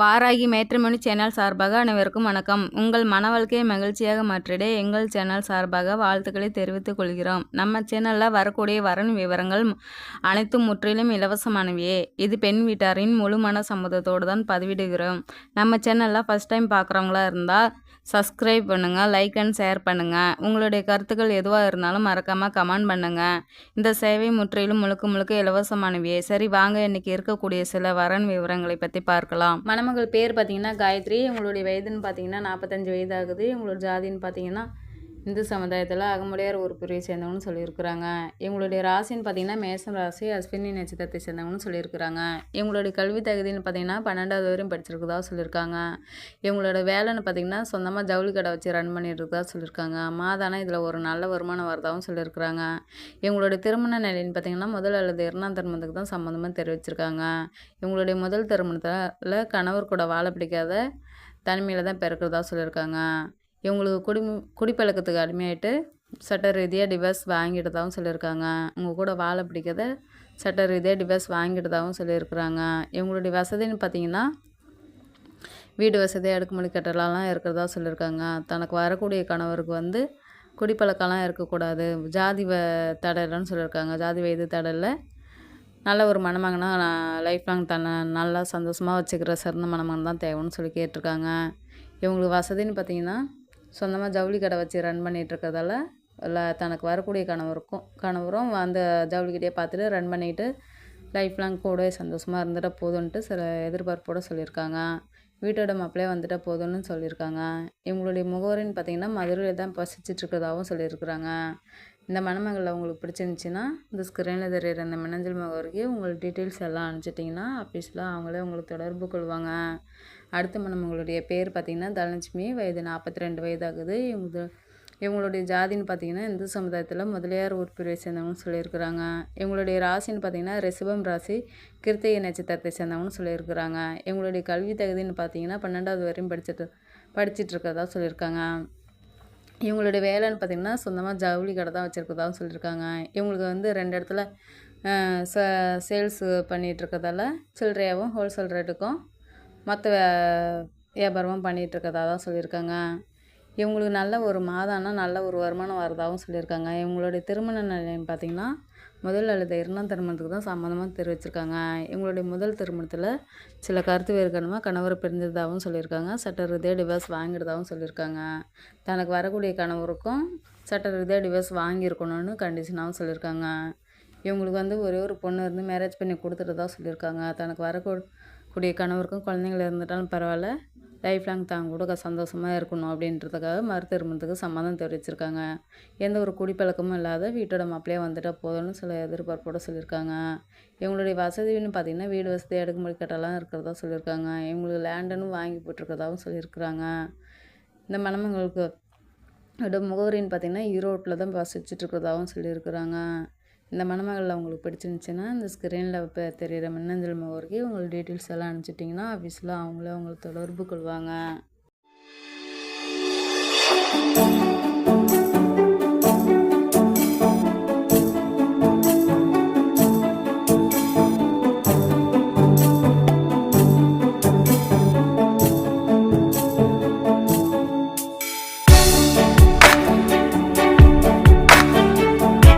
Varahi matrimony channel சார்பாக அனைவருக்கும் வணக்கம். உங்கள் மன வாழ்க்கையை மகிழ்ச்சியாக மாற்றிட எங்கள் சேனல் சார்பாக வாழ்த்துக்களை தெரிவித்துக் கொள்கிறோம். நம்ம சேனலில் வரக்கூடிய வரன் விவரங்கள் அனைத்தும் முற்றிலும் இலவசமானவையே. இது பெண் வீட்டாரின் முழு மன சம்மதத்தோடு தான் பதிவிடுகிறோம். நம்ம சேனலில் ஃபஸ்ட் டைம் பார்க்குறவங்களா இருந்தால் சப்ஸ்கிரைப் பண்ணுங்கள், லைக் அண்ட் ஷேர் பண்ணுங்கள். உங்களுடைய கருத்துக்கள் எதுவாக இருந்தாலும் மறக்காமல் கமெண்ட் பண்ணுங்கள். இந்த சேவை முற்றிலும் முழுக்க இலவசமானவையே. சரி வாங்க, இன்றைக்கி இருக்கக்கூடிய சில வரன் விவரங்களை பற்றி பார்க்கலாம். மணமகள் பேர் பார்த்தீங்கன்னா காயத்ரி. உங்களுடைய வயதுன்னு பார்த்தீங்கன்னா 45 வயது ஆகுது. உங்களோட ஜாதின்னு பார்த்தீங்கன்னா இந்து சமுதாயத்தில் அகமுடையார் ஒரு பிரிவை சேர்ந்தவங்கன்னு சொல்லியிருக்கிறாங்க. இவங்களுடைய ராசின்னு பார்த்தீங்கன்னா மேசம் ராசி, அஸ்வினி நட்சத்திரத்தை சேர்ந்தவங்கன்னு சொல்லியிருக்கிறாங்க. இவங்களுடைய கல்வி தகுதின்னு பார்த்தீங்கன்னா 12வது வரையும் படிச்சிருக்கதா சொல்லியிருக்காங்க. இவங்களோட வேலைன்னு பார்த்தீங்கன்னா சொந்தமாக ஜவுளி கடை வச்சு ரன் பண்ணிட்டு இருக்கதா சொல்லியிருக்காங்க. மாதானா இதில் ஒரு நல்ல வருமானம் வரதாகவும் சொல்லியிருக்கிறாங்க. இவங்களுடைய திருமண நிலைன்னு பார்த்தீங்கன்னா முதல் அல்லது இரண்டாம் திருமணத்துக்கு தான் சம்மந்தமாக தெரிவிச்சிருக்காங்க. இவங்களுடைய முதல் திருமணத்தில் கணவர் கூட வாழ பிடிக்காத தனிமையில் தான் பிறக்கிறதா சொல்லியிருக்காங்க. இவங்களுக்கு குடிப்பழக்கத்துக்கு அடிமையாயிட்டு சட்ட ரீதியாக டிவர்ஸ் வாங்கிட்டதாகவும் சொல்லியிருக்காங்க. உங்கள் கூட வாழ பிடிக்காத சட்ட ரீதியாக டிவர்ஸ் வாங்கிட்டதாகவும் சொல்லியிருக்கிறாங்க. இவங்களுடைய வசதின்னு பார்த்தீங்கன்னா வீடு வசதி, அடுக்குமொழி கட்டலாம் இருக்கிறதா சொல்லியிருக்காங்க. தனக்கு வரக்கூடிய கணவருக்கு குடிப்பழக்கம்லாம் இருக்கக்கூடாது, ஜாதி தடையில்னு சொல்லியிருக்காங்க. ஜாதி வயது தடையில் நல்ல ஒரு மணமகனா லைஃப் லாங் தன்னை நல்லா சந்தோஷமாக வச்சுக்கிற சிறந்த மணமகன் தான் தேவைன்னு சொல்லி கேட்டிருக்காங்க. இவங்களுக்கு வசதின்னு பார்த்தீங்கன்னா சொந்தமாக ஜவுளி கடை வச்சு ரன் பண்ணிகிட்ருக்கிறதால இல்லை தனக்கு வரக்கூடிய கணவரும் அந்த ஜவுளி கடையை பார்த்துட்டு ரன் பண்ணிக்கிட்டு லைஃப் லாங் கூட சந்தோஷமாக இருந்துட்டால் போதுன்ட்டு சில எதிர்பார்ப்போடு சொல்லியிருக்காங்க. வீட்டோட மாப்பிள்ளையே வந்துட்டால் போதும்னு சொல்லியிருக்காங்க. இவங்களுடைய முகவரின்னு பார்த்தீங்கன்னா மதுரையில் தான் வசிச்சிட்ருக்கிறதாகவும் சொல்லியிருக்கிறாங்க. இந்த மணமகளில் உங்களுக்கு பிடிச்சிருந்துச்சின்னா இந்த ஸ்க்ரீனில் தெரிகிற இந்த மின்னஞ்சல் முகவரிக்கு உங்கள் டீட்டெயில்ஸ் எல்லாம் அனுப்பிச்சிட்டிங்கன்னா ஆஃபீஸில் அவங்களே உங்களுக்கு தொடர்பு கொள்வாங்க. அடுத்த மணமகளுடைய பேர் பார்த்திங்கன்னா தனலட்சுமி, வயது 42 வயதாகுது. இவங்களுடைய ஜாதின்னு பார்த்திங்கன்னா இந்து சமுதாயத்தில் முதலியார் உறுப்பினரை சேர்ந்தவங்கன்னு சொல்லியிருக்கிறாங்க. இவங்களுடைய ராசின்னு பார்த்திங்கன்னா ரிஷபம் ராசி, கிருத்திகை நட்சத்திரத்தை சேர்ந்தவங்கன்னு சொல்லியிருக்கிறாங்க. இவங்களுடைய கல்வி தகுதின்னு பார்த்திங்கன்னா 12வது வரையும் படிச்சுட்டு இருக்கிறதா சொல்லியிருக்காங்க. இவங்களுடைய வேலைன்னு பார்த்திங்கன்னா சொந்தமாக ஜவுளி கடை தான் வச்சுருக்கதாகவும் சொல்லியிருக்காங்க. இவங்களுக்கு 2 இடத்துல சேல்ஸ் பண்ணிகிட்ருக்கிறதால சில்லறையாகவும் ஹோல்சேல் ரேட்டுக்கும் மற்ற வியாபாரமும் பண்ணிகிட்ருக்கதா தான் சொல்லியிருக்காங்க. இவங்களுக்கு நல்ல ஒரு மாதம்னா நல்ல ஒரு வருமானம் வரதாகவும் சொல்லியிருக்காங்க. இவங்களுடைய திருமண நிலையம் பார்த்திங்கன்னா முதல் அல்லது இரண்டாம் திருமணத்துக்கு தான் சம்மந்தமாக தெரிவிச்சிருக்காங்க. இவங்களுடைய முதல் திருமணத்தில் சில கருத்து வேறுகாரணமாக கணவரை பிரிஞ்சதாகவும் சொல்லியிருக்காங்க. சட்ட ரீதியாக டிவர்ஸ் வாங்கிடுதாகவும் சொல்லியிருக்காங்க. தனக்கு வரக்கூடிய கணவருக்கும் சட்ட ரீதியாக டிவர்ஸ் வாங்கியிருக்கணும்னு கண்டிஷனாகவும் சொல்லியிருக்காங்க. இவங்களுக்கு ஒரே ஒரு பொண்ணு இருந்து மேரேஜ் பண்ணி கொடுத்துட்டதா சொல்லியிருக்காங்க. தனக்கு வரக்கூடிய கணவருக்கும் குழந்தைங்கள இருந்துட்டாலும் பரவாயில்ல, லைஃப் லாங் தான் கூட சந்தோஷமாக இருக்கணும் அப்படின்றதுக்காக மறு திருமணத்துக்கு சம்மதம் தெரிவிச்சிருக்காங்க. எந்த ஒரு குடிப்பழக்கமும் இல்லாத வீட்டோட மாப்பிள்ளையே வந்துட்டால் போதும்னு சில எதிர்பார்ப்போடு சொல்லியிருக்காங்க. இவங்களுடைய வசதின்னு பார்த்திங்கன்னா வீடு வசதி, அடுக்குமொழி கட்டெல்லாம் இருக்கிறதா சொல்லியிருக்காங்க. இவங்களுக்கு லேண்டுன்னு வாங்கி போட்டிருக்கிறதாகவும் சொல்லியிருக்கிறாங்க. இந்த மணமங்களுக்கு முகவரின்னு பார்த்திங்கன்னா ஈரோட்டில் தான் வசிச்சுட்ருக்கிறதாகவும் சொல்லியிருக்கிறாங்க. இந்த மணமகளில் உங்களுக்கு பிடிச்சிருந்துச்சின்னா இந்த ஸ்க்ரீனில் இப்போ தெரிகிற மின்னஞ்சல் முகவரிக்கு உங்கள் டீட்டெயில்ஸ் எல்லாம் அனுப்பிச்சிட்டிங்கன்னா ஆஃபீஸில் அவங்களே உங்களுக்கு தொடர்பு கொள்வாங்க.